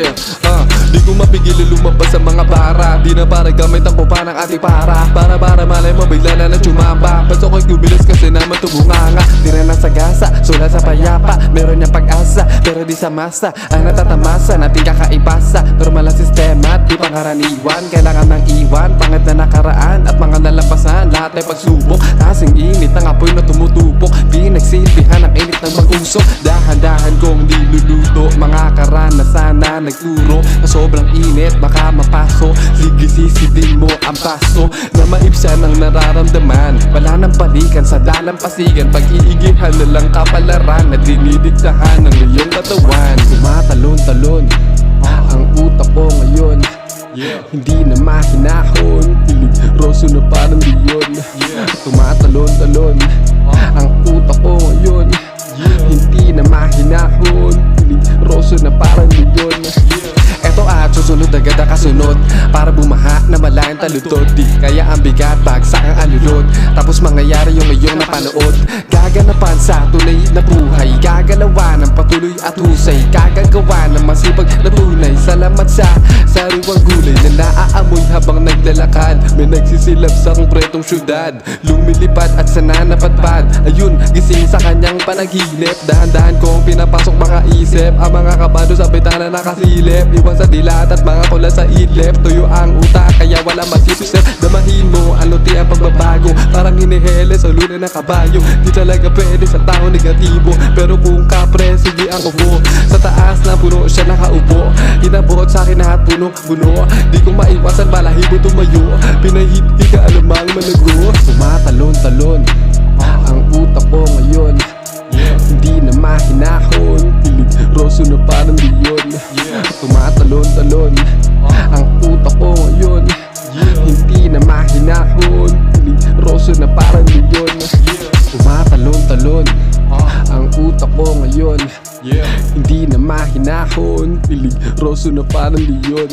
Yeah, di ko mapigil lumabas sa mga bara. Di na para gamit ang pupa ng ating para malay mo bigla na chumamba. Paso ko'y kubilis kasi naman tubunganga. Di na nasagasa, sulat sa payapa. Meron niyang pag-asa, pero di sa masa. Ang natatamasa, nating kakaibasa. Normal ang sistema, di pangkaraniwan. Kailangan ng iwan, pangit na nakaraan at mga nalampasan. Lahat ay pagsubok, kasing init ang apoy na tumutupok. Pinagsilbihan ang init ng mag-usok. Dahan-dahan kong niluluto, mga karanasan na nagturo. Na sobrang init, baka mapaso. Sige sisidin mo ang paso na maibsan ang nararamdaman. Wala nang balikan sa dalampasigan. Pag-iigihan na lang kapalaran na dinidiktahan ng iyong katawan. Tumatalon-talon ang utak ko ngayon. Hindi na mahinahon, peligroso na parang leon. Tumatalon-talon ang utak ko ngayon. Hindi na mahinahon, peligroso na parang leon. Eto at susunod agad ang kasunod, para bumaha na malayang talutod. Di kaya ang bigat, bagsak ang alulod. Tapos mangyayari yung iyong napanood. Gaganapan sa tunay na buhay, gagalawan ng patuloy at husay. Gagagawa ng masipag na tunay. Salamat sa sariwang gulay na naaamoy habang naglalakad. May nagsisilap sa kompretong syudad, lumilipad at sana napadpad. Ayun, gising sa kanyang panaginip. Dahan-dahan kong pinapasok mga isip. Ang mga kabado sa bitana nakasilip. Iwan sa dilat at mga kulas sa ilip. Tuyo ang utak kaya wala masisip. Damahin mo ang luti ang pagbabago. Parang hinihele sa luna ng kabayo. Di talaga pwede sa tao negatibo, pero kung kapre, sige ang upo. Sa taas na puno siya nakaupo. Inabot sa akin lahat puno-puno. Di ko maiwasan balahibo tumayo. Pinahiti ka alamang manago. Tumatalon-talon ang utak ko ngayon. Hindi na mahinahon, peligroso na parang leon. Tumatalon-talon ang utak ko ngayon. Hindi na mahinahon, peligroso na parang leon. Tumatalon-talon ang utak ko ngayon. Hindi na mahinahon, peligroso na parang leon.